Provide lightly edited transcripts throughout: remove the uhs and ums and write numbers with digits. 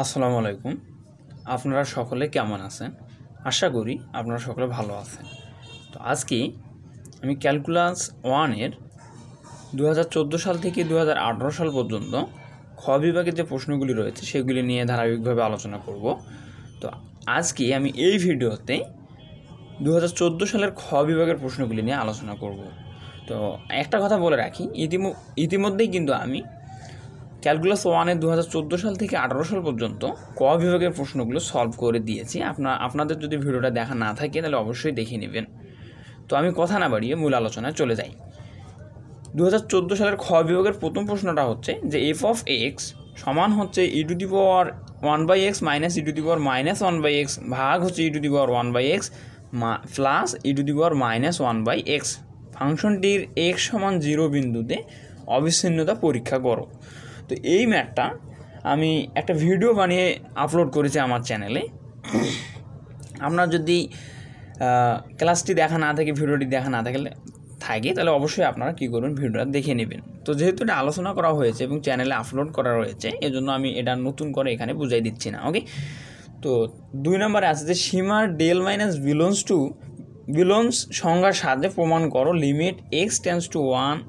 আসসালামু আলাইকুম। আপনারা সকলে কেমন আছেন? আশা করি আপনারা সকলে ভালো আছেন। তো আজকে আমি ক্যালকুলাস 1 এর 2014 সাল থেকে 2018 সাল পর্যন্ত খ বিভাগের যে প্রশ্নগুলি রয়েছে সেগুলি নিয়ে ধারাবাহিকভাবে আলোচনা করব। তো আজকে আমি এই ভিডিওতে 2014 সালের খ বিভাগের প্রশ্নগুলি নিয়ে আলোচনা করব। তো একটা কথা বলে রাখি, ইতিমধ্যেই কিন্তু আমি ক্যালকুলাস 1 এর 2014 সাল থেকে 18 সাল পর্যন্ত ক বিভাগের প্রশ্নগুলো সলভ করে দিয়েছি। আপনাদের যদি ভিডিওটা দেখা না থাকে তাহলে অবশ্যই দেখে নেবেন। তো আমি কথা না বাড়িয়ে মূল আলোচনায় চলে যাই। 2014 সালের খ বিভাগের প্রথম প্রশ্নটা হচ্ছে যে এফ অফ এক্স সমান হচ্ছে e⁻1/x মাইনাস e⁻−1/x ভাগ হচ্ছে e⁻1/x প্লাস e⁻−1/x। ফাংশনটির x সমান 0 বিন্দুতে অবিচ্ছিন্নতা পরীক্ষা করো। তো এই ম্যাথটা আমি একটা ভিডিও বানিয়ে আপলোড করেছি আমার চ্যানেলে। আপনার যদি ক্লাসটি দেখা না থাকে, ভিডিওটি দেখা না থাকে তাহলে অবশ্যই আপনারা কী করুন, ভিডিওটা দেখে নেবেন। তো যেহেতু এটা আলোচনা করা হয়েছে এবং চ্যানেলে আপলোড করা রয়েছে, এজন্য আমি এটা নতুন করে এখানে বুঝাই দিচ্ছি না। ওকে, তো 2 নম্বরে আছে যে সীমার ডেল মাইনাস বিলংস সংজ্ঞার সাহায্যে প্রমাণ করো limit x tends to 1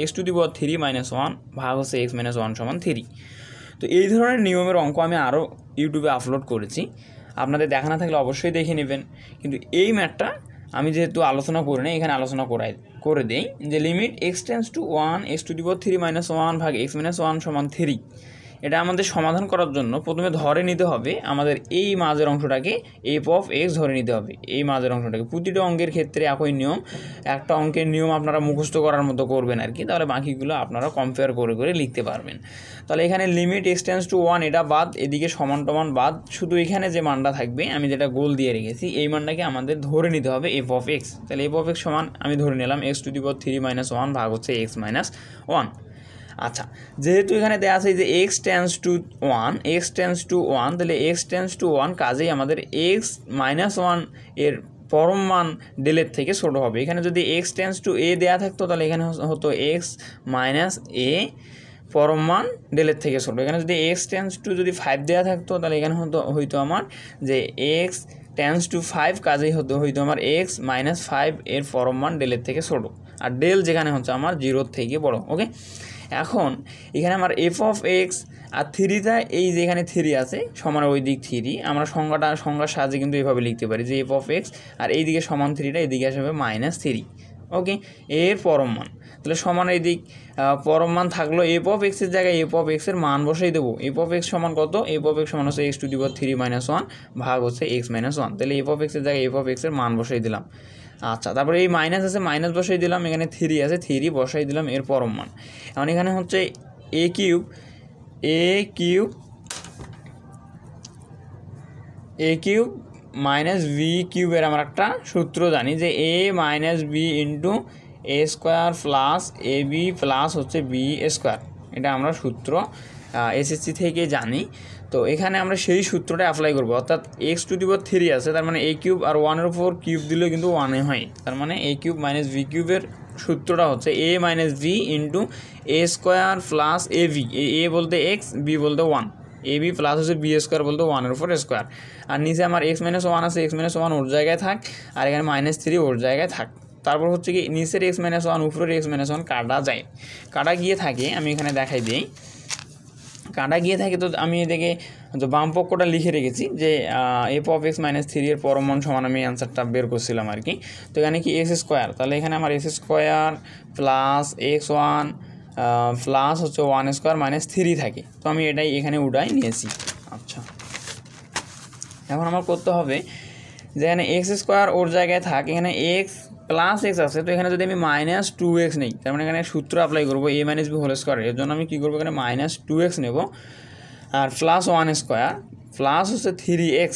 x⁻³ - 1 ভাগ হচ্ছে x-1 সমান 3। তো এই ধরনের নিয়মের অঙ্ক আমি আরও ইউটিউবে আপলোড করেছি, আপনাদের দেখা না থাকলে অবশ্যই দেখে নেবেন। কিন্তু এই ম্যাথটা আমি যেহেতু আলোচনা করি না, এখানে আলোচনা করে দেই যে limit x tends to 1 x⁻³ - 1 ভাগ x-1 সমান 3। এটা আমাদের সমাধান করার জন্য প্রথমে ধরে নিতে হবে আমাদের এই মাঝের অংশটাকে এফ অফ এক্স ধরে নিতে হবে। এই মাঝের অংশটাকে প্রতিটা অঙ্কের ক্ষেত্রে একই নিয়ম, একটা অঙ্কের নিয়ম আপনারা মুখস্থ করার মতো করবেন আর কি, তাহলে বাকিগুলো আপনারা কম্পেয়ার করে করে লিখতে পারবেন। তাহলে এখানে লিমিট এক্স টেন্স টু 1 এটা বাদ, এদিকে সমান টমান বাদ, শুধু এখানে যে মানটা থাকবে আমি যেটা গোল দিয়ে রেখেছি এই মানটাকে আমাদের ধরে নিতে হবে এফ অফ এক্স। তাহলে এফ অফ এক্স সমান আমি ধরে নিলাম x⁻³ - 1 ভাগ হচ্ছে x-1। আচ্ছা, যেহেতু এখানে দেওয়া আছে যে x টেন্স টু 1 তাহলে x টেন্স টু 1 কাজেই আমাদের x-1 এর পরম মান ডেলের থেকে ছোট হবে। এখানে যদি x টেন্স টু a দেওয়া থাকতো তাহলে এখানে হতো x-a পরম মান ডেলের থেকে ছোট। এখানে যদি x টেন্স টু যদি 5 দেওয়া থাকতো তাহলে এখানে হইতো আমার যে x টেন্স টু 5 কাজেই হইতো আমার x-5 এর পরম মান ডেলের থেকে ছোট, আর ডেল যেখানে হচ্ছে আমার 0 থেকে বড়। ওকে, এখন এখানে আমার এফ অফ এক্স আর 3টা, এই যে এখানে 3 আছে সমান ওই দিক 3, আমরা সংজ্ঞার সাহায্যে কিন্তু এইভাবে লিখতে পারি যে এফ অফ এক্স আর এইদিকে সমান 3টা, এদিকে আসবে -3। ওকে, এর পরম মান তাহলে সমান এই দিক পরম মান থাকলো এফ অফ এক্সের জায়গায় এফ অফ এক্সের মান বসাই দেবো। এফ অফ এক্স সমান কত? এফ অফ এক্স সমান হচ্ছে x⁻³ - 1 ভাগ হচ্ছে x-1। তাহলে এফ অফ এক্সের জায়গায় এফ অফ এক্সের মান বসাই দিলাম। আচ্ছা, তারপরে এই মাইনাস আছে, মাইনাস বসাই দিলাম, এখানে 3 আছে, 3 বসাই দিলাম এর পরম মান। এখন এখানে হচ্ছে a কিউব মাইনাস বি কিউবের আমরা একটা সূত্র জানি যে a minus B into a square plus A B plus হচ্ছে বি স্কোয়ার। এটা আমরা সূত্র এসএসসি থেকে জানি। তো এখানে আমরা সেই সূত্রটা অ্যাপ্লাই করবো, অর্থাৎ x⁻³ আছে, তার মানে a কিউব আর 1-এর উপর কিউব দিলেও কিন্তু 1 হয়। তার মানে a কিউব মাইনাস বি কিউবের সূত্রটা হচ্ছে a minus B into a square plus A B, A বলতে x, বি বলতে 1, এ বি প্লাস হচ্ছে বি স্কোয়ার বলতে 1-এর উপর স্কোয়ার। আর নিচে আমার x-1 আছে, x-1 ওর জায়গায় থাক, আর এখানে -3 ওর জায়গায় থাক। তারপর হচ্ছে কি নিচের x-1 উপরের x-1 কাটা যায়, কাটা গিয়ে থাকে, আমি এখানে দেখাই দিই কাটা গিয়ে থাকে। তো আমি এদিকে বাম পক্ষটা লিখে রেখেছি যে এফ অফ এক্স -3 এর পরম মান সমান আমি অ্যান্সারটা বের করছিলাম আর কি। তো এখানে কি এক্স স্কোয়ার, তাহলে এখানে আমার x square plus x1 plus হচ্ছে 1 স্কোয়ার -3 থাকে। তো আমি এটাই এখানে উঠাই নিয়েছি। আচ্ছা, এখন আমার করতে হবে যে এখানে এক্স স্কোয়ার ওর জায়গায় থাক, এখানে এক্স প্লাস এক্স আছে, তো এখানে যদি আমি -2x নেই, তার মানে এখানে সূত্র অ্যাপ্লাই করবো a minus b whole square. এর জন্য আমি কী করবো, এখানে -2x নেব আর প্লাস 1 স্কোয়ার প্লাস হচ্ছে 3x।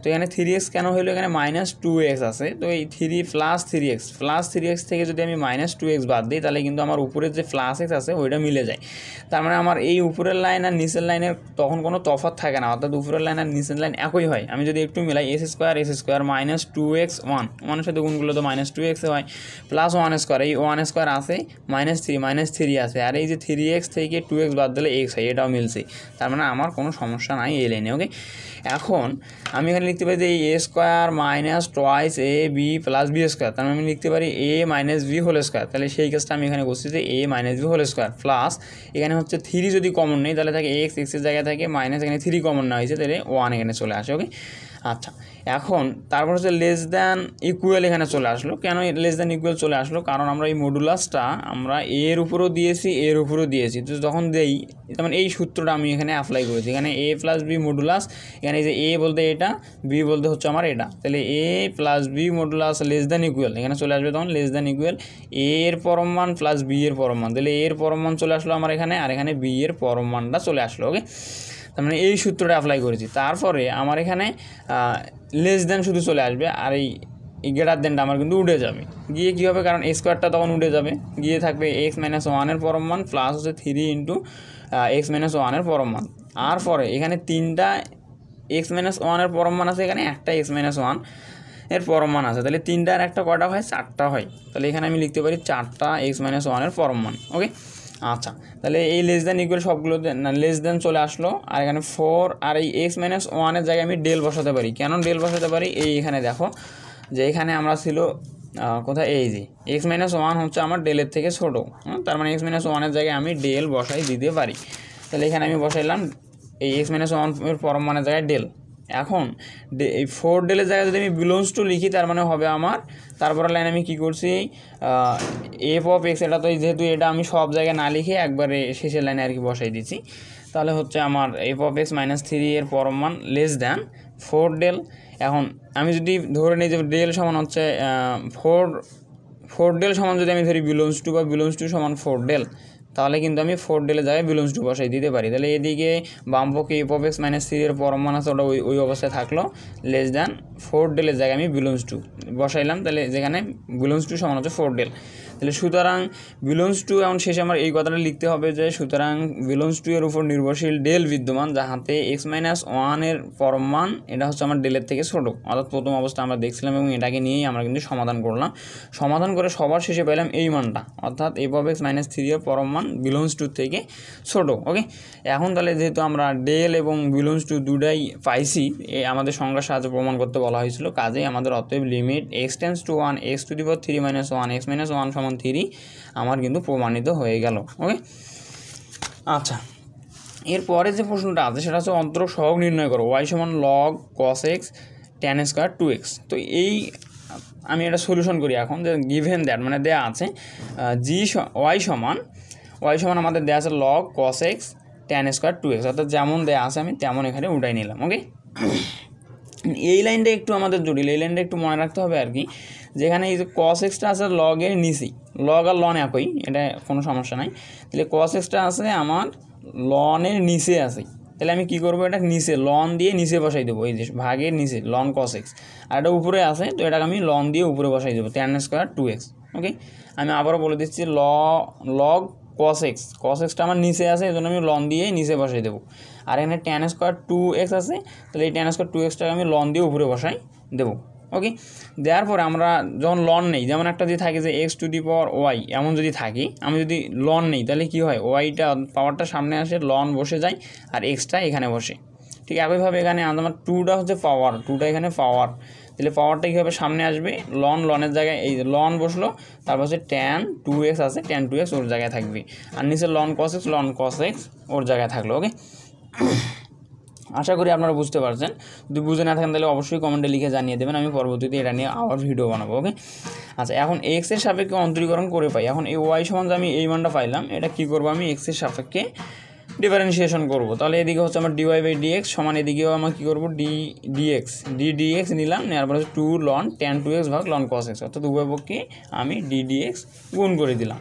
তো এখানে 3x কেন হলো, এখানে -2x আছে, তো এই 3 প্লাস 3x থেকে যদি আমি -2x বাদ দিই তাহলে কিন্তু আমার উপরের যে +x আছে ওইটা মিলে যায়। তার মানে আমার এই উপরের লাইন আর নিচের লাইনের তখন কোনো তফাৎ থাকে না, অর্থাৎ উপরের লাইন আর নিচের লাইন একই হয়। আমি যদি একটু মিলাই s স্কোয়ার -2x 1 সাথে গুণগুলো তো -2x হয়, প্লাস 1 স্কোয়ার, এই 1 স্কোয়ার আছে, -3 আছে, আর এই যে 3x থেকে 2x বাদ দিলে x হয়, এটাও মিলছে। তার মানে আমার কোনো সমস্যা নাই এই লাইনে। ওকে, এখন আমি এখানে লিখতে পারি যে এই a square -2 ab + b square, তার মানে আমি লিখতে পারি a - b হোল স্কোয়ার। তাহলে সেই কাজটা আমি এখানে করছি যে a - b whole square plus এখানে হচ্ছে 3 যদি কমন নেই তাহলে থাকে x এর জায়গায় থাকে মাইনাস, এখানে 3 কমন না হয়েছে তাহলে 1 এখানে চলে আসে। ওকে, আচ্ছা এখন তারপর হচ্ছে লেস দ্যান ইকুয়াল এখানে চলে আসলো। কেন লেস দ্যান ইকুয়াল চলে আসলো? কারণ আমরা এই মডুলাসটা আমরা এর উপরও দিয়েছি, এর উপরও দিয়েছি, তো যখন দেই যেমন এই সূত্রটা আমি এখানে অ্যাপ্লাই করেছি। এখানে a + b মডুলাস, এখানে এই যে a বলতে এটা, b বলতে হচ্ছে আমার এটা, তাহলে a + b modulus less than equal এখানে চলে আসবে, তখন লেস দ্যান ইকুয়াল a এর পরম মান প্লাস b এর পরম মান, তাহলে a এর পরম মান চলে আসলো আমার এখানে, আর এখানে b এর পরম মানটা চলে আসলো। ওকে, তার মানে এই সূত্রটা অ্যাপ্লাই করেছি। তারপরে আমার এখানে লেস দ্যান শুধু চলে আসবে, আর এই গ্রেটার দ্যানটা আমার কিন্তু উঠে যাবে, গিয়ে কী হবে, কারণ a স্কোয়ারটা তখন উঠে যাবে, গিয়ে থাকবে x - 1 এর পরম মান প্লাস হচ্ছে 3 × x - 1 এর পরম মান। আর পরে এখানে 3টা x - 1 এর পরম মান আছে, এখানে একটা x - 1 এর পরম মান আছে, তাহলে 3টা আর একটা কয়টা হয়, 4টা হয়। তাহলে এখানে আমি লিখতে পারি 4টা x - 1 এর পরম মান। ওকে, আচ্ছা তাহলে এই লেস দ্যান ইকুয়াল সবগুলোতে না লেস দ্যান চলে আসলো, আর এখানে 4 আর এই x - 1 এর জায়গায় আমি ডেল বসাতে পারি। কেন ডেল বসাতে পারি, এই এখানে দেখো যে এখানে আমরা ছিল কোথায়, এই যে x - 1 হচ্ছে আমার ডেলের থেকে ছোটো, তার মানে x - 1 এর জায়গায় আমি ডেল বসাই দিতে পারি। তাহলে এখানে আমি বসাইলাম এই x - 1 এর পরম মানের জায়গায় ডেল। এখন এই 4 ডেলের জায়গায় যদি আমি বিলংস টু লিখি তার মানে হবে আমার, তারপরে লাইন আমি কি করছি f(x), এটা তো যেহেতু এটা আমি সব জায়গায় না লিখে একবারে শেষের লাইনে আর কি বসাই দিচ্ছি, তাহলে হচ্ছে আমার f(x - 3) এর পরম মান লেস দ্যান 4 ডেল। এখন আমি যদি ধরে নিই যে ডেল সমান হচ্ছে 4 ডেল সমান যদি আমি ধরি বিলংস টু, বা বিলংস টু সমান 4 ডেল, তাহলে কিন্তু আমি 4 ডেলের জায়গায় বিলংস টু বসাই দিতে পারি। তাহলে এদিকে বামপক্ষে f(x - 3) এর পরম মান আছে, ওটা ওই অবস্থায় থাকলো, লেস দ্যান 4 ডেলের জায়গায় আমি বিলংস টু বসাইলাম, তাহলে যেখানে বিলংস টু সমান হচ্ছে 4 ডেল। তাহলে সুতরাং বিলংস টু, এখন শেষে আমার এই কথাটা লিখতে হবে যে সুতরাং বিলংস টু এর উপর নির্ভরশীল ডেল বিদ্যমান, যাহাতে x - 1 এর পরম মান এটা হচ্ছে আমার ডেলের থেকে ছোটো, অর্থাৎ প্রথম অবস্থা আমরা দেখছিলাম, এবং এটাকে নিয়েই আমরা কিন্তু সমাধান করলাম। সমাধান করে সবার শেষে পেলাম এই মানটা, অর্থাৎ f(x - 3) এর পরম মান বিলংস টু থেকে ছোটো। ওকে, এখন তাহলে যেহেতু আমরা ডেল এবং বিলংস টু দুটাই পাইছি, আমাদের সংখ্যার সাহায্যে প্রমাণ করতে বলা হয়েছিল, কাজেই আমাদের অতএব limit x tends to 1 x⁻³ - 1 x - 1 = 3 আমার কিন্তু প্রমাণিত হয়ে গেল। ওকে, আচ্ছা এরপরে যে প্রশ্নটা আছে সেটা হচ্ছে অন্তরক সহগ নির্ণয় করো, y = log cos x tan² 2x। তো এই আমি এটা সলিউশন করি এখন, যে গিভেন দ্যাট মানে দেয়া আছে y সমান আমাদের দেয়া আছে log cos x tan² 2x, অর্থাৎ যেমন দেয়া আছে আমি তেমন এখানে উঠাই নিলাম। ওকে, এই লাইনটা একটু আমাদের জটিল, এই লাইনটা একটু মনে রাখতে হবে আর কি, যেখানে এই যে cos x টা আছে লগের নিচেই, লগ আর লন একই, এটা কোনো সমস্যা নাই। তাহলে cos x টা আছে আমার লনের নিচে আছে, তাহলে আমি কী করবো, এটা নিচে লন দিয়ে নিচে বসাই দেবো, এই যে ভাগের নিচে লন cos x, আর এটা উপরে আছে, তো এটাকে আমি লন দিয়ে উপরে বসাই দেবো tan² 2x। ওকে, আমি আবারও বলে দিচ্ছি log cos x টা আমার নিচে আছে, এই জন্য আমি লন দিয়ে নিচে বসাই দেবো, আর এখানে tan² 2x আছে, তাহলে এই tan² 2x টাকে আমি লন দিয়ে উপরে বসাই দেবো। ওকে, দেওয়ার পরে আমরা যখন লন নেই, যেমন একটা যদি থাকে যে x⁻y এমন যদি থাকি, আমি যদি লন নেই তাহলে কি হয়, ওয়াইটা পাওয়ারটা সামনে আসে, লন বসে যায়, আর এক্সটা এখানে বসে। ঠিক একইভাবে এখানে আমার 2টা হচ্ছে পাওয়ার, 2টা এখানে পাওয়ার, তাহলে পাওয়ারটা কীভাবে সামনে আসবে, লনের জায়গায় এই লন বসলো, তারপর হচ্ছে tan 2x আছে, tan 2x ওর জায়গায় থাকবে, আর নিচে ln cos x ওর জায়গায় থাকলো। ওকে, আশা করি আপনারা বুঝতে পারছেন। যদি বুঝে না থাকেন তাহলে অবশ্যই কমেন্টে লিখে জানিয়ে দেবেন, আমি পরবর্তীতে এটা নিয়ে আবার ভিডিও বানাবো। ওকে, আচ্ছা এখন এক্স এর সাপেক্ষে অন্তরীকরণ করে পাই, এখন এই ওয়াই সমান যে আমি এই মানটা পাইলাম, এটা কী করবো, আমি এক্স এর সাপেক্ষে ডিফারেন্সিয়েশন করবো। তাহলে এদিকে হচ্ছে আমার dy/dx সমান, এদিকেও আমার কী করবো dx নিলাম, নেওয়ার পরে 2 ln tan 2x ভাগ ln cos x, অর্থাৎ উভয় পক্ষে আমি ddx গুণ করে দিলাম।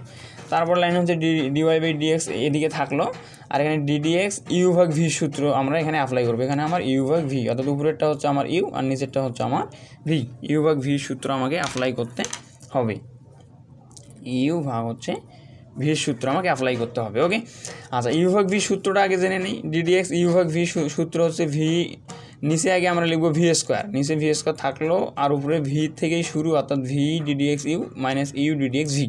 তারপর লাইন হচ্ছে ডিওয়াই বাই ডিএক্স এদিকে থাকলো, আর এখানে ডিডিএক্স ইউ ভাগ ভি সূত্র আমরা এখানে অ্যাপ্লাই করবো। এখানে আমার ইউ ভাগ ভি, অর্থাৎ উপরেরটা হচ্ছে আমার ইউ আর নিচেরটা হচ্ছে আমার ভি। ইউ ভাগ ভি সূত্র আমাকে অ্যাপ্লাই করতে হবে, ইউ ভাগ হচ্ছে ভির সূত্র আমাকে অ্যাপ্লাই করতে হবে। ওকে, আচ্ছা ইউ ভাগ ভি সূত্রটা আগে জেনে নিই। ডিডিএক্স ইউ ভাগ ভি সূত্র হচ্ছে ভি, নিচে আগে আমরা লিখবো ভি স্কোয়ার, নিচে ভি স্কোয়ার থাকলো আর উপরে ভি থেকেই শুরু, অর্থাৎ v d dx u minus u d dx v.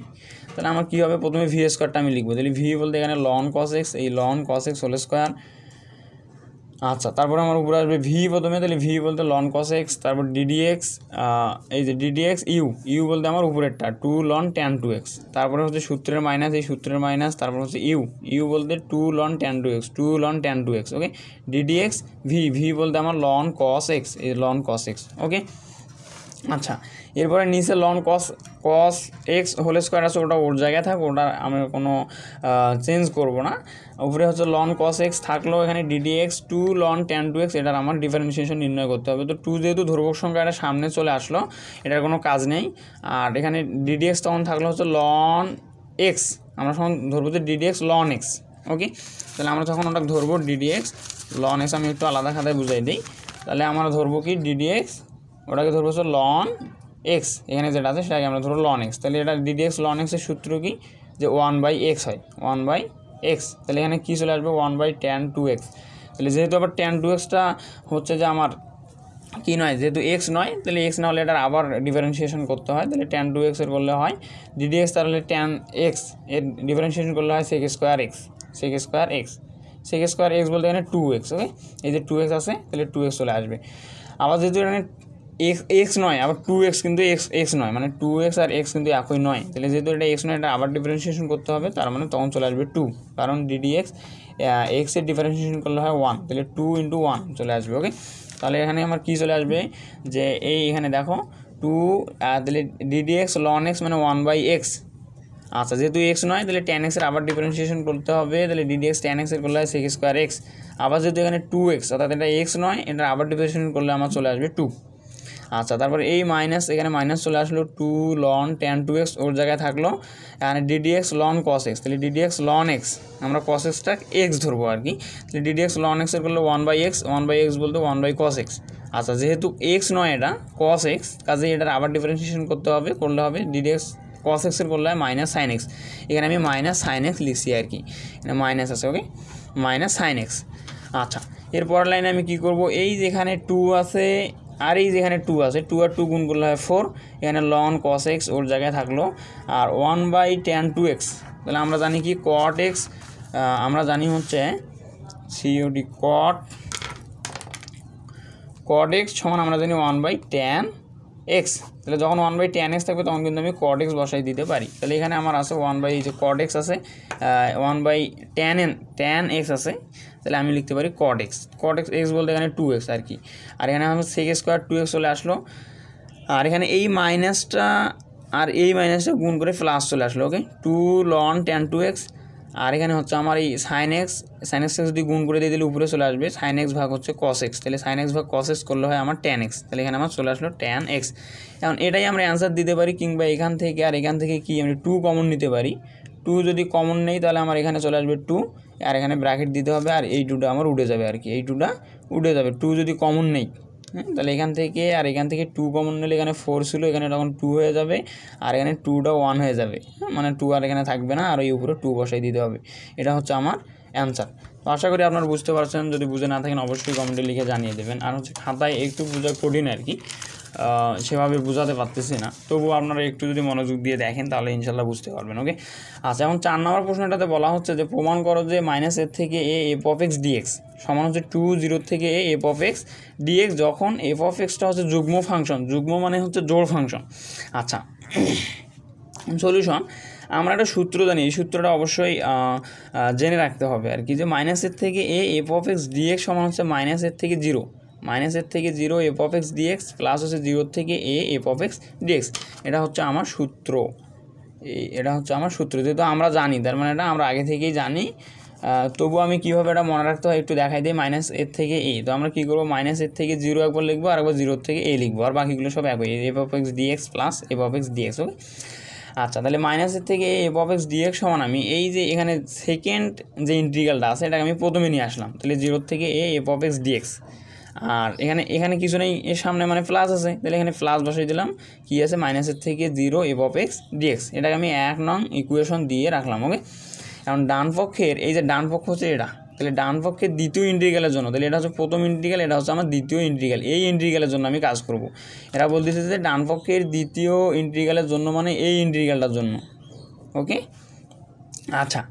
তাহলে আমার কী হবে, প্রথমে ভি স্কোয়ারটা আমি লিখবো, তাহলে ভি বলতে এখানে লন কস এক্স, এই ln cos x whole square. আচ্ছা তারপরে আমার উপরে আসবে ভি প্রথমে, তাহলে ভি বলতে লন কস এক্স, তারপর ডিডিএক্স এই যে ডিডিএক্স ইউ, ইউ বলতে আমার উপরেরটা two ln tan two X, তারপরে হচ্ছে সূত্রের মাইনাস, এই সূত্রের মাইনাস, তারপর হচ্ছে ইউ, ইউ বলতে two ln tan two X, two ln tan two X. Okay, d d x V, V বলতে আমার লন কস এক্স, এই লন কস এক্স। ওকে, আচ্ছা এরপরে নিচে ln cos x whole square আছে, ওটা ওর জায়গায় থাক, ওটা আমি কোনো চেঞ্জ করবো না। উপরে হচ্ছে লন কস এক্স থাকলো, এখানে d dx to ln tan two x, এটার আমার ডিফারেন্সিয়েশন নির্ণয় করতে হবে। তো টু যেহেতু ধ্রুবক সংখ্যা এটা সামনে চলে আসলো, এটার কোনো কাজ নেই। আর এখানে ডিডিএক্স তখন থাকলো হচ্ছে লন এক্স, আমরা তখন ধরবো যে ডিডিএক্স লন এক্স। ওকে, তাহলে আমরা যখন ওটা ধরবো ডিডিএক্স লন এক্স, আমি একটু আলাদা খাতায় বুঝাই দিই। তাহলে আমরা ধরবো কি ডিডিএক্স, ওটাকে ধরবো হচ্ছে লন এক্স, এখানে যেটা আছে সেটাকে আমরা ধরবো লন এক্স। তাহলে এটা ডিডিএক্স লন এক্সের সূত্র কি, যে 1/x হয়, 1/x। তাহলে এখানে কী চলে আসবে 1/tan 2x। তাহলে যেহেতু আবার tan 2xটা হচ্ছে যে আমার কি নয়, যেহেতু এক্স নয়, তাহলে এক্স না হলে এটার আবার ডিফারেন্সিয়েশন করতে হয়, তাহলে tan 2x এর করলে হয় ডিডিএক্স, তাহলে tan x এর ডিফারেন্সিয়েশন করলে হয় sec square x, sec square x, sec square x বলতে এখানে 2x। ওকে, এই যে 2x আছে, তাহলে 2x চলে আসবে। আবার যেহেতু এখানে এক্স নয়, আবার 2x কিন্তু এক্স নয়, মানে 2x আর এক্স কিন্তু একই নয়, তাহলে যেহেতু এটা এক্স নয়, এটা আবার ডিফারেন্সিয়েশন করতে হবে, তার মানে তখন চলে আসবে 2, কারণ ডিডিএক্স এক্সের ডিফারেন্সিয়েশন করলে হয় 1, তাহলে 2 × 1 চলে আসবে। ওকে, তাহলে এখানে আমার কী চলে আসবে, যে এই এখানে দেখো 2, তাহলে ডিডিএক্স লন এক্স মানে 1/x। আচ্ছা যেহেতু এক্স নয়, তাহলে tan x এর আবার ডিফারেন্সিয়েশন করতে হবে, তাহলে ডিডিএক্স tan x এর করলে হয় sec স্কোয়ার এক্স। আবার যেহেতু এখানে 2x, অর্থাৎ এটা এক্স নয়, এটা আবার ডিফারেন্সিয়েশন করলে আমার চলে আসবে 2। আচ্ছা তারপর এই মাইনাস, এখানে মাইনাস চলে আসলো, 2 লন ট্যান 2x ওর জায়গায় থাকলো, এখানে ডিডিএক্স লন কস এক্স, তাহলে ডিডিএক্স লন এক্স, আমরা কস এক্সটা এক্স ধরবো আর কি, তাহলে ডিডিএক্স লন এক্সের করলে 1/x, 1/x বলতে 1/cos এক্স। আচ্ছা যেহেতু এক্স নয় এটা কস এক্স, কাজে এটার আবার ডিফারেন্সিয়েশন করতে হবে, করলে হবে ডিডিএক্স কস এক্সের করলে হয় মাইনাস সাইন এক্স, এখানে আমি মাইনাস সাইন এক্স লিখছি আর কি, এখানে মাইনাস আছে। ওকে, মাইনাস সাইন এক্স। আচ্ছা এরপর লাইনে আমি কী করবো, এই যেখানে 2 আছে আর এই যেখানে 2 আছে, 2 আর 2 গুণ করলে হয় 4, এখানে লন কস এক্স ওর জায়গায় থাকলো, আর 1/tan 2x, তাহলে আমরা জানি কি cot x, আমরা জানি হচ্ছে COD cot x সমান আমরা জানি 1/tan x। তাহলে যখন 1/tan x থাকবে তখন কিন্তু আমি cot x বসাই দিতে পারি। তাহলে এখানে আমার আছে 1/, যে cot x আছে 1/tan x আছে, তাহলে আমি লিখতে পারি cot x, cot x বলতে এখানে 2x আর কি, আর এখানে আমার sec স্কোয়ার 2x চলে আসলো, আর এখানে এই মাইনাসটা আর এই মাইনাসটা গুণ করে প্লাস চলে আসলো। ওকে, 2 ln tan 2x, আর এখানে হচ্ছে আমার এই সাইন এক্স যদি গুণ করে দিয়ে দিলে উপরে চলে আসবে সাইন এক্স ভাগ হচ্ছে কস এক্স, তাহলে সাইন এক্স ভাগ কস এক্স করলে হয় আমার ট্যান এক্স, তাহলে এখানে আমার চলে আসলো ট্যান এক্স। এখন এটাই আমরা অ্যান্সার দিতে পারি, কিংবা এখান থেকে আর এখান থেকে কি আমি 2 কমন নিতে পারি, 2 যদি কমন নেই তাহলে আমার এখানে চলে আসবে 2, আর এখানে ব্র্যাকেট দিতে হবে, আর এই 2টা আমার উঠে যাবে আর কি, এই 2টা উঠে যাবে, 2 যদি কমন নেই, তাহলে এখান থেকে আর এখান থেকে 2 কমন নিলে এখানে 4 ছিল, এখানে তখন 2 হয়ে যাবে, আর এখানে 2টা 1 হয়ে যাবে, মানে 2 আর এখানে থাকবে না, আর এই উপরে 2 বসাই দিতে হবে। এটা হচ্ছে আমার অ্যান্সার। তো আশা করি আপনারা বুঝতে পারছেন, যদি বুঝে না থাকেন অবশ্যই কমেন্টে লিখে জানিয়ে দেবেন। আর হচ্ছে খাতায় একটু বোঝা কঠিন আর কি, সেভাবে বোঝাতে পারতেছি না, তবুও আপনারা একটু যদি মনোযোগ দিয়ে দেখেন তাহলে ইনশাল্লাহ বুঝতে পারবেন। ওকে, আচ্ছা এখন 4 নম্বর প্রশ্নটাতে বলা হচ্ছে যে প্রমাণ করো যে -a থেকে a f(x) dx সমান হচ্ছে 2 0 থেকে a f(x) dx, যখন f(x)টা হচ্ছে যুগ্ম ফাংশন, যুগ্ম মানে হচ্ছে জোড় ফাংশন। আচ্ছা সলিউশন, আমরা একটা সূত্র জানি, এই সূত্রটা অবশ্যই জেনে রাখতে হবে আর কি, যে -a থেকে a f(x) dx সমান হচ্ছে -a থেকে 0, -a থেকে 0 f(x) dx প্লাস হচ্ছে 0 থেকে a f(x) dx। এটা হচ্ছে আমার সূত্র, এটা হচ্ছে আমার সূত্র, যেহেতু আমরা জানি তার মানে এটা আমরা আগে থেকেই জানি। তবু আমি কীভাবে এটা মনে রাখতে হয় একটু দেখাই দিই। -a থেকে a, তো আমরা কী করবো, -a থেকে 0 একবার লিখবো, আর একবার 0 থেকে a লিখবো, আর বাকিগুলো সব একই, f(x) dx plus f(x) dx। ওকে, আচ্ছা, তাহলে মাইনাসের থেকে এফ অফ এক্স ডিএক্স সমান আমি এই যে এখানে সেকেন্ড যে ইন্টিগ্রালটা আছে এটাকে আমি প্রথমে নিয়ে আসলাম, তাহলে 0 থেকে এফ অফ এক্স ডিএক্স। আর এখানে কিছু নেই, এর সামনে মানে প্লাস আছে, তাহলে এখানে প্লাস বসিয়ে দিলাম, কি আছে মাইনাসের থেকে 0 এফ অফ এক্স ডিএক্স, এটাকে আমি 1 নং ইকুয়েশন দিয়ে রাখলাম। ওকে, এখন ডান পক্ষের এই যে ডান পক্ষ হচ্ছে এটা, তাহলে ডান পক্ষের দ্বিতীয় ইন্টিগ্রালের জন্য, তাহলে এটা হচ্ছে প্রথম ইন্টিগ্রাল, এটা হচ্ছে আমার দ্বিতীয় ইন্টিগ্রাল, এই ইন্টিগ্রালের জন্য আমি কাজ করব। এরা বলতেছে যে ডান পক্ষের দ্বিতীয় ইন্টিগ্রালের জন্য মানে এই ইন্টিগ্রালটার জন্য। ওকে, আচ্ছা,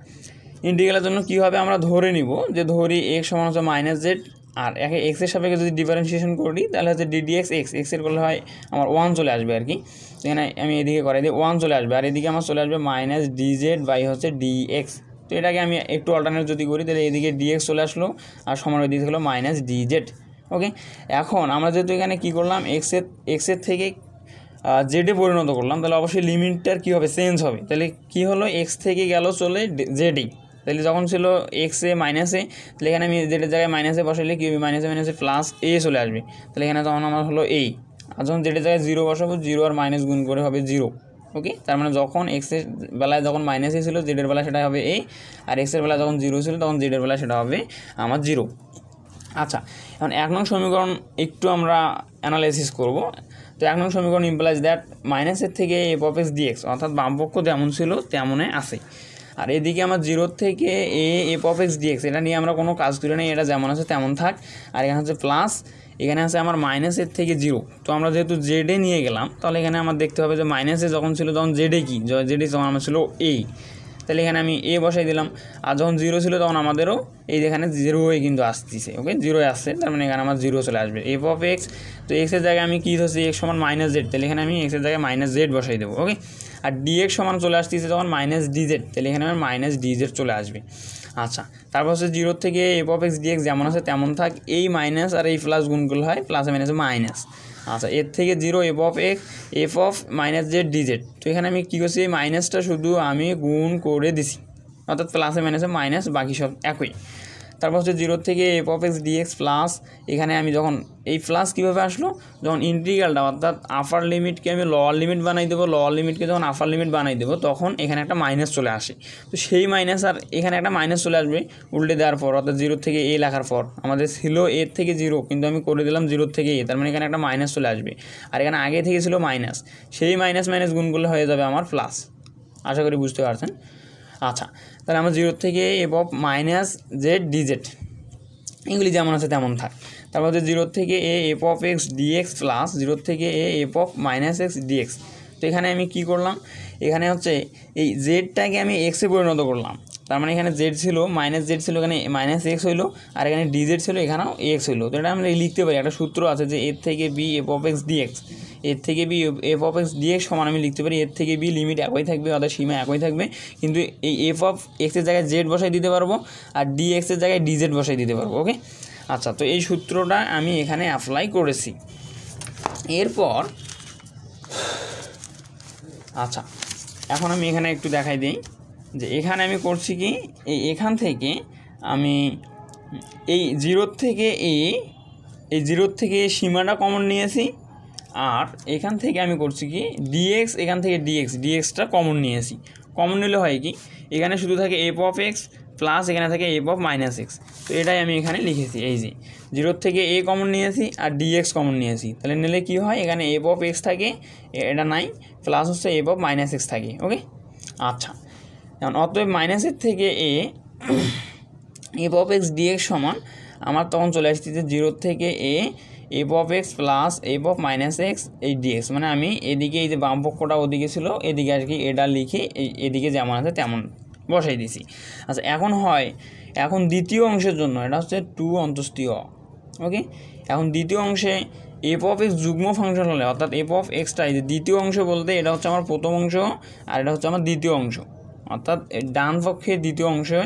ইন্টিগ্রালের জন্য কী হবে আমরা ধরে নিব যে ধরি এক্স সমান হচ্ছে মাইনাস জেড, আর একে এক্সের সাপেক্ষে যদি ডিফারেন্সিয়েশন করি তাহলে হচ্ছে ডিডিএক্স এক্স, এক্সের করলে হয় আমার 1 চলে আসবে আর কি, এখানে আমি এদিকে করাই দিই 1 চলে আসবে, আর এদিকে আমার চলে আসবে মাইনাস ডিজেড বাই হচ্ছে ডিএক্স। তো এটাকে আমি একটু অল্টারনেট যদি করি তাহলে এদিকে ডিএক্স চলে আসলো আর সমান ওই দিকে হলো মাইনাস ডিজেড। ওকে, এখন আমরা যেহেতু এখানে কী করলাম এক্সের থেকে জেডে পরিণত করলাম, তাহলে অবশ্যই লিমিটটার কী হবে চেঞ্জ হবে, তাহলে কী হলো এক্স থেকে গেল চলে জেডেই, তাহলে যখন ছিল এক্সে মাইনাসে, তাহলে এখানে আমি জেডের জায়গায় মাইনাসে বসাইলে কী হবে মাইনাসে প্লাস এ চলে আসবে, তাহলে এখানে তখন আমার হলো এই, আর যখন জেডের জায়গায় 0 বসাবো 0 আর মাইনাস গুণ করে হবে 0। ওকে, তার মানে যখন এক্সের বেলায় যখন মাইনাসে ছিল জেডের বেলায় সেটা হবে এই, আর এক্সের বেলায় যখন 0 ছিল তখন জেডের বেলায় সেটা হবে আমার 0। আচ্ছা, এখন 1 নং সমীকরণ একটু আমরা অ্যানালাইসিস করব। তো 1 নং সমীকরণ ইমপ্লাইজ দ্যাট মাইনাসের থেকে এফ অফ এক্স ডিএক্স, অর্থাৎ বামপক্ষ যেমন ছিল তেমনই আছে, আর এদিকে আমার 0 থেকে এফ অফ এক্স ডিএক্স, এটা নিয়ে আমরা কোনো কাজ করি নাই, এটা যেমন আছে তেমন থাক। আর এখানে হচ্ছে প্লাস, এখানে আছে আমার মাইনাসের থেকে 0, তো আমরা যেহেতু জেডে নিয়ে গেলাম তাহলে এখানে আমার দেখতে হবে যে মাইনাসে যখন ছিল তখন জেডে কি, জেডে যখন আমার ছিল এই, তাহলে এখানে আমি এ বসাই দিলাম, আর যখন 0 ছিল তখন আমাদেরও এই যেখানে 0 হয়ে কিন্তু আসতেছে। ওকে, 0 আসছে, তার মানে এখানে আমার 0 চলে আসবে। এফ অফ এক্স, তো এক্সের জায়গায় আমি কী ধরছি এক্স সমান মাইনাস জেড, তাহলে এখানে আমি এক্সের জায়গায় মাইনাস জেড বসাই দেবো। ওকে, আর ডিএক্স সমান চলে আসতেছে তখন মাইনাস ডিজেড, তাহলে এখানে আমার মাইনাস ডিজেড চলে আসবে। আচ্ছা, তারপর হচ্ছে 0 থেকে এফ অফ এক্স ডিএক্স যেমন আছে তেমন থাক, এই মাইনাস আর এই প্লাস গুণগুলো হয় প্লাসে মাইনাসে মাইনাস। আচ্ছা, এর থেকে 0 F of x F of minus z DZ, তো এখানে আমি কী করছি এই মাইনাসটা শুধু আমি গুণ করে দিছি, অর্থাৎ প্লাসে মাইনাসে মাইনাস, বাকি সব একই। তারপর হচ্ছে 0 থেকে f of x dx plus, এখানে আমি যখন এই প্লাস কীভাবে আসলো, যখন ইন্টিগ্রালটা অর্থাৎ আপার লিমিটকে আমি লোয়ার লিমিট বানাই দেবো, লোয়ার লিমিটকে যখন আপার লিমিট বানাই দেবো তখন এখানে একটা মাইনাস চলে আসে, তো সেই মাইনাস আর এখানে একটা মাইনাস চলে আসবে উল্টে দেওয়ার পর, অর্থাৎ 0 থেকে এ লেখার পর আমাদের ছিল এর থেকে 0, কিন্তু আমি করে দিলাম 0 থেকে এ, তার মানে এখানে একটা মাইনাস চলে আসবে, আর এখানে আগে থেকে ছিল মাইনাস, সেই মাইনাস গুণগুলো হয়ে যাবে আমার প্লাস। আশা করি বুঝতে পারছেন। আচ্ছা, তাহলে আমার 0 থেকে f of minus z dz এগুলি যেমন আছে তেমন থাক। তারপর হচ্ছে 0 থেকে f of x dx plus 0 থেকে f of minus x dx. তো এখানে আমি কি করলাম, এখানে হচ্ছে এই জেডটাকে আমি এক্সে পরিণত করলাম, তার মানে এখানে জেড ছিল মাইনাস জেড ছিল, এখানে মাইনাস এক্স হইলো, আর এখানে ডিজেড ছিল এখানেও এক্স হইলো। তো এটা আমরা লিখতে পারি, একটা সূত্র আছে যে এর থেকে b f of x dx, এর থেকে b f of x dx সমান আমি লিখতে পারি এর থেকে বি লিমিট একই থাকবে, অর্থাৎ সীমা একই থাকবে, কিন্তু এই এফ অফ এক্সের জায়গায় জেড বসাই দিতে পারবো আর ডিএক্সের জায়গায় ডিজেড বসাই দিতে পারবো। ওকে, আচ্ছা, তো এই সূত্রটা আমি এখানে অ্যাপ্লাই করেছি। এরপর আচ্ছা, এখন আমি এখানে একটু দেখাই দিই যে এখানে আমি করছি কি, এখান থেকে আমি এই 0 থেকে এই 0 থেকে সীমাটা কমন নিয়েছি, আর এখান থেকে আমি করছি কি ডিএক্স, এখান থেকে ডিএক্সটা কমন নিয়েছি। কমন নিলে হয় কি, এখানে শুধু থাকে এফ অফ এক্স প্লাস এখানে থাকে এফ অফ মাইনাস এক্স, তো এটাই আমি এখানে লিখেছি। এই যে 0 থেকে এ কমন নিয়েছি আর ডিএক্স কমন নিয়েছি, তাহলে নিলে কি হয়, এখানে এফ অফ এক্স থাকে, এটা নাই, প্লাস হচ্ছে এফ অফ মাইনাস এক্স থাকে। ওকে, আচ্ছা, এখন অতএব মাইনাসের থেকে এফ অফ এক্স ডিএক্স সমান আমার তখন চলে আসছে যে 0 থেকে f of x plus F of minus x এই ডিএক্স, মানে আমি এদিকে এই যে বাম পক্ষটা ওদিকে ছিল এদিকে আর কি এটা লিখে এদিকে যেমন আছে তেমন বসাই দিছি। আচ্ছা, এখন দ্বিতীয় অংশের জন্য এটা হচ্ছে 2 অন্তস্থীয়। ওকে, এখন দ্বিতীয় অংশে এফ অফ এক্স যুগ্ম ফাংশন হলে, অর্থাৎ এফ অফ এক্সটা এই যে দ্বিতীয় অংশ বলতে এটা হচ্ছে আমার প্রথম অংশ আর এটা হচ্ছে আমার দ্বিতীয় অংশ, অর্থাৎ ডান পক্ষে দ্বিতীয় অংশে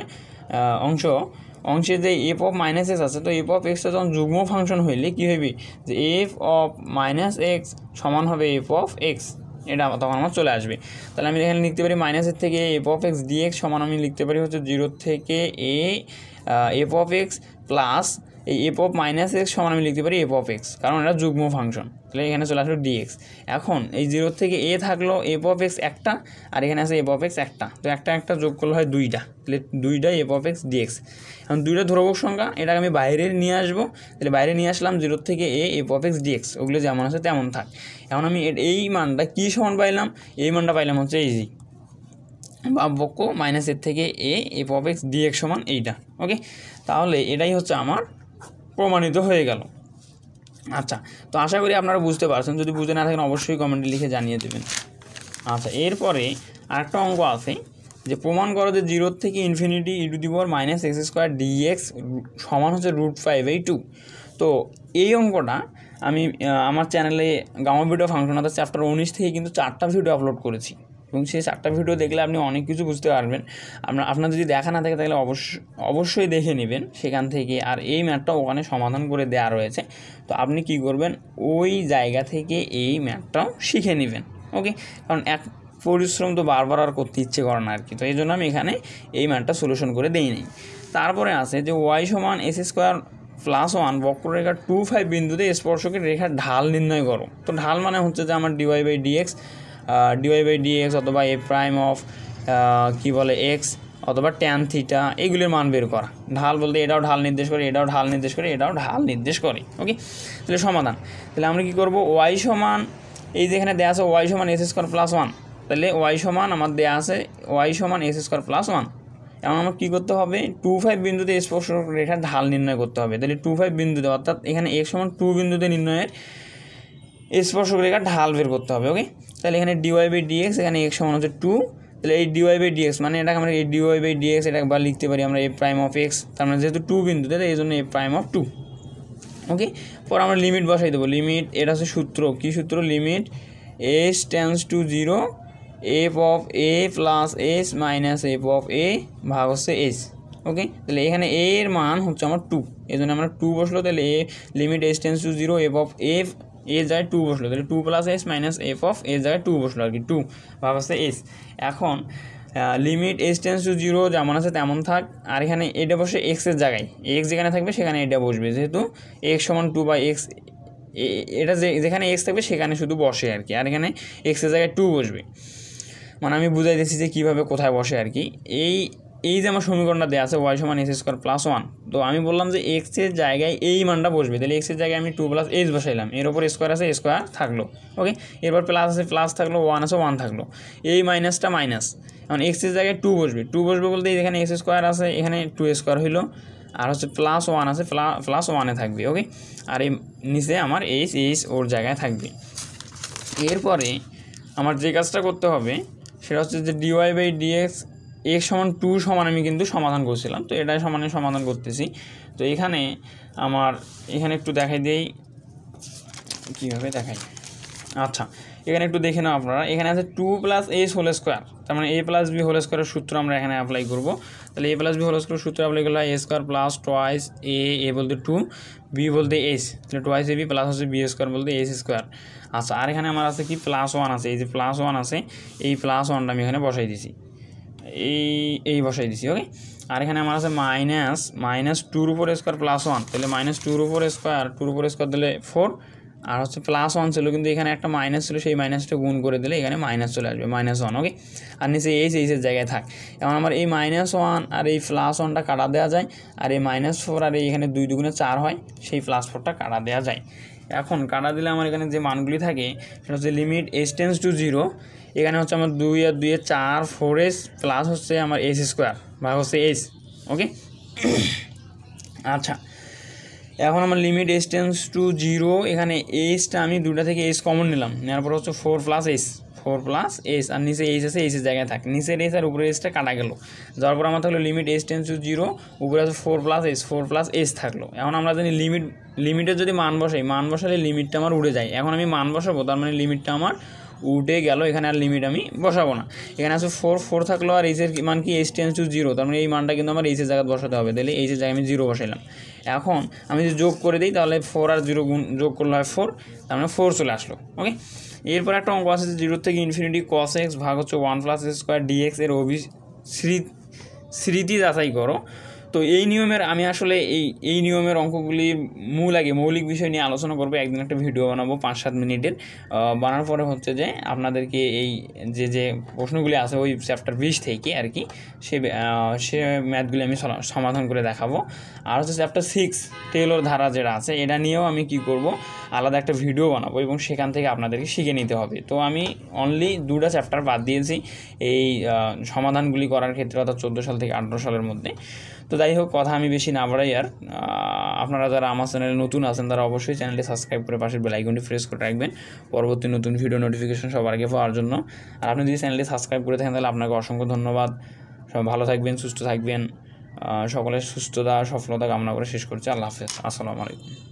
যে এফ অফ মাইনাস এক্স আছে, তো এফ অফ এক্সটা যখন যুগ্ম ফাংশন হইলে কী হবে যে এফ অফ মাইনাস এক্স সমান হবে এফ অফ এক্স, এটা তখন আমার চলে আসবে। তাহলে আমি এখানে লিখতে পারি মাইনাসের থেকে এফ অফ এক্স ডিএক্স সমান আমি লিখতে পারি হচ্ছে 0 থেকে এফ অফ এক্স প্লাস এই এফ অফ মাইনাস এক্স সমান আমি লিখতে পারি এফ অফ এক্স, কারণ এটা যুগ্ম ফাংশন। তাহলে এখানে চলে আসলো ডিএক্স। এখন এই 0 থেকে এ থাকলো এফ অফ এক্স একটা, আর এখানে আছে এফ অফ এক্স একটা, তো একটা একটা যোগ করলে হয় 2টা, তাহলে 2টাই এফ অফ এক্স ডিএক্স। এখন 2টা ধ্রুবক সংখ্যা, এটাকে আমি বাইরে নিয়ে আসবো, তাহলে বাইরে নিয়ে আসলাম 0 থেকে a f of x dx, ওগুলো যেমন আছে তেমন থাক। এখন আমি এই মানটা কী সমান পাইলাম, এই মানটা পাইলাম হচ্ছে এই জি বামপক্ষ মাইনাস এর থেকে a f of x dx সমান এইটা। ওকে, তাহলে এটাই হচ্ছে আমার প্রমাণিত হয়ে গেল। আচ্ছা, তো আশা করি আপনারা বুঝতে পারছেন, যদি বুঝতে না থাকেন অবশ্যই কমেন্টে লিখে জানিয়ে দেবেন। আচ্ছা, এরপরে আরেকটা অঙ্ক আছে যে প্রমাণ করো যে 0 থেকে infinity e to the power minus x square dx সমান হচ্ছে √5/2। তো এই অঙ্কটা আমি আমার চ্যানেলে গামা ভিডিও ফাংশনাতে চ্যাপ্টার 19 থেকে কিন্তু 4টা ভিডিও আপলোড করেছি, এবং সেই 4টা ভিডিও দেখলে আপনি অনেক কিছু বুঝতে পারবেন। আপনার যদি দেখা না থাকে তাহলে অবশ্যই দেখে নেবেন সেখান থেকে। আর এই ম্যাথটা ওখানে সমাধান করে দেওয়া রয়েছে, তো আপনি কি করবেন, ওই জায়গা থেকে এই ম্যাথটাও শিখে নেবেন। ওকে, কারণ এক পরিশ্রম তো বারবার আর করতে ইচ্ছে করে না আর কি, তো এই জন্য আমি এখানে এই ম্যাথটা সলিউশন করে দিই নাই। তারপরে আছে যে ওয়াই সমান এস স্কোয়ার প্লাস 1 বক্ররেখা 2,5 বিন্দুতে স্পর্শকের রেখার ঢাল নির্ণয় করো। তো ঢাল মানে হচ্ছে যে আমার dy/dx অথবা এ প্রাইম অফ কী বলে এক্স অথবা ট্যান থিটা, এগুলির মান বের করা। ঢাল বলতে এটাও ঢাল নির্দেশ করে, এটাও ঢাল নির্দেশ করে, এটাও ঢাল নির্দেশ করে। ওকে, তাহলে সমাধান, তাহলে আমরা কী করবো, ওয়াই সমান এই যেখানে দেওয়া আছে ওয়াই সমান এস স্কোয়ার প্লাস 1, তাহলে ওয়াই সমান আমার দেওয়া আছে ওয়াই সমান এস স্কোয়ার প্লাস 1। এখন আমার কী করতে হবে, 2,5 বিন্দুতে স্পর্শক রেখার ঢাল নির্ণয় করতে হবে। তাহলে 2,5 বিন্দুতে, অর্থাৎ এখানে x সমান 2 বিন্দুতে নির্ণয়ের স্পর্শক রেখার ঢাল বের করতে হবে। ওকে, তাহলে এখানে dy/dx, এখানে x সমান হচ্ছে 2, তাহলে এই dy/dx মানে এটাকে আমরা এই dy/dx এটা একবার লিখতে পারি আমরা এ প্রাইম অফ এক্স, তার মানে যেহেতু 2 বিন্দুতে তাই এই জন্য এ প্রাইম অফ 2। ওকে, পর আমরা লিমিট বসাই দেবো। লিমিট, এটা হচ্ছে সূত্র, কী সূত্র, limit s tends to 0 F of A plus S minus F of A ভাগ হচ্ছে এস। ওকে, তাহলে এখানে এ এর মান হচ্ছে আমার 2, এই জন্য আমরা 2 বসলো, তাহলে এ limit s tends to 0 F of F A জায়গায় 2 বসলো, তাহলে 2 plus S minus F of A জায়গায় 2 বসলো আর কি, 2 ভাগ হচ্ছে এস। এখন লিমিট s টেন্স টু 0 যেমন আছে তেমন থাক, আর এখানে এটা বসে এক্সের জায়গায়, এক্স যেখানে থাকবে সেখানে এটা বসবে, যেহেতু এক্স সমান 2/x, এটা যেখানে এক্স থাকবে সেখানে শুধু বসে আর কি, আর এখানে এক্সের জায়গায় 2 বসবে। মানে আমি বুঝাই দিচ্ছি যে কীভাবে কোথায় বসে আর কি। এই যে আমার সমীকরণটা দেওয়া আছে ওয়াই সমান এস স্কোয়ার প্লাস 1, তো আমি বললাম যে এক্সের জায়গায় এই মানটা বসবে, তাহলে এক্সের জায়গায় আমি 2 প্লাস এস বসাইলাম, এর ওপর স্কোয়ার আছে স্কোয়ার থাকলো। ওকে, এরপর প্লাস আছে প্লাস থাকলো, 1 আছে 1 থাকলো, এই মাইনাসটা মাইনাস। এখন এক্সের জায়গায় 2 বসবে, 2 বসবে বলতে এখানে এস স্কোয়ার আছে, এখানে 2 স্কোয়ার হইলো, আর হচ্ছে প্লাস 1 আছে, প্লাস 1-এ থাকবে। ওকে, আর এই নিচে আমার এইচ ওর জায়গায় থাকবে। এরপরে আমার যে কাজটা করতে হবে সেটা হচ্ছে যে dy/dx x সমান 2 সমান আমি কিন্তু সমাধান করছিলাম, তো এটাই সমাধান করতেছি। তো এখানে আমার এখানে একটু দেখাই দিই কীভাবে দেখাই। আচ্ছা, এখানে একটু দেখে নাও আপনারা, এখানে আছে 2 প্লাস এস হোল স্কোয়ার, তার মানে a প্লাস বি হোল স্কোয়ারের সূত্র আমরা এখানে অ্যাপ্লাই করব। তাহলে a প্লাস বি হোল স্কোয়ারের সূত্র অ্যাপ্লাই করলে a স্কোয়ার প্লাস টুয়াইস এ বলতে 2, বি বলতে এস, তাহলে টুয়াইস এ বি প্লাস হচ্ছে বি স্কোয়ার বলতে এস স্কোয়ার। আচ্ছা, আর এখানে আমার আছে কি প্লাস 1 আছে, এই যে প্লাস 1 আছে, এই প্লাস 1টা আমি এখানে বসাই দিছি, এই বসাই দিছি। ওকে, আর এখানে আমার আছে মাইনাস 2-র উপর স্কোয়ার প্লাস 1, তাহলে মাইনাস 2-র উপর স্কোয়ার দিলে 4, আর হচ্ছে প্লাস 1 ছিল কিন্তু এখানে একটা মাইনাস ছিল, সেই মাইনাসটা গুণ করে দিলে এখানে মাইনাস চলে আসবে, -1। ওকে, আর নিচে এইচের জায়গায় থাক। এখন আমার এই -1 আর এই প্লাস 1টা কাটা দেওয়া যায়, আর এই -4 আর এখানে 2 দুগুণে 4 হয়, সেই প্লাস 4টা কাটা দেওয়া যায়। এখন কাটা দিলে আমার এখানে যে মানগুলি থাকে সেটা হচ্ছে লিমিট s টেন্স টু 0, এখানে হচ্ছে আমার 2 আর 2 4 4s প্লাস হচ্ছে আমার এস স্কোয়ার ভাগ হচ্ছে এস। ওকে, আচ্ছা, এখন আমার লিমিট s টেন্স টু 0, এখানে এসটা আমি 2টা থেকে এস কমন নিলাম, নেওয়ার পর হচ্ছে 4 প্লাস এস, আর নিচে এইচ আছে, এইচের জায়গায় থাকে, নিচের এস আর উপরে এসটা কাটা গেল, যাওয়ার পর আমার থাকলো লিমিট s টেন্স টু 0, উপরে আছে 4 প্লাস এস থাকলো। এখন আমরা জানি লিমিটের যদি মান বসালে লিমিটটা আমার উড়ে যায়, এখন আমি মান বসাবো, তার মানে লিমিটটা আমার উঠে গেল, এখানে আর লিমিট আমি বসাবো না। এখানে আছে 4 থাকলো, আর এইচের মান কি s টেন্স টু 0, তার মানে এই মানটা কিন্তু আমার এইচের জায়গায় বসাতে হবে, তাহলে এইচের জায়গায় আমি 0 বসাইলাম। এখন আমি যদি যোগ করে দিই তাহলে 4 আর 0 যোগ করলে হয় 4, তার মানে 4 চলে আসলো। ওকে, এরপর একটা অঙ্ক আছে যে 0 থেকে ইনফিনিটি cos x ভাগ হচ্ছে 1 প্লাস s স্কোয়ার dx এর স্মৃতি যাচাই করো। তো এই নিয়মের আমি আসলে এই নিয়মের অঙ্কগুলি মৌলিক বিষয় নিয়ে আলোচনা করবো। একদিন একটা ভিডিও বানাবো 5-7 মিনিটের। বানানোর পরে হচ্ছে যে আপনাদেরকে এই যে প্রশ্নগুলি আছে ওই চ্যাপ্টার 20 থেকে আর কি সে ম্যাথগুলি আমি সমাধান করে দেখাবো। আর হচ্ছে চ্যাপ্টার 6 টেলর ধারা যেটা আছে এটা নিয়েও আমি কি করব, আলাদা একটা ভিডিও বানাবো এবং সেখান থেকে আপনাদেরকে শিখে নিতে হবে। তো আমি অনলি 2টা চ্যাপ্টার বাদ দিয়েছি এই সমাধানগুলি করার ক্ষেত্রে, অর্থাৎ 14 সাল থেকে 18 সালের মধ্যে। তো যাই হোক, কথা আমি বেশি না বাড়াই। আর আপনারা যারা আমার চ্যানেলে নতুন আছেন তারা অবশ্যই চ্যানেলটি সাবস্ক্রাইব করে পাশের বেল আইকনটি প্রেস করে রাখবেন পরবর্তী নতুন ভিডিও নোটিফিকেশন সবার আগে পাওয়ার জন্য। আর আপনি যদি চ্যানেলটি সাবস্ক্রাইব করে থাকেন তাহলে আপনাকে অসংখ্য ধন্যবাদ। সব ভালো থাকবেন, সুস্থ থাকবেন। সকলের সুস্থতা সফলতা কামনা করে শেষ করছি। আল্লাহ হাফেজ, আসসালামু আলাইকুম।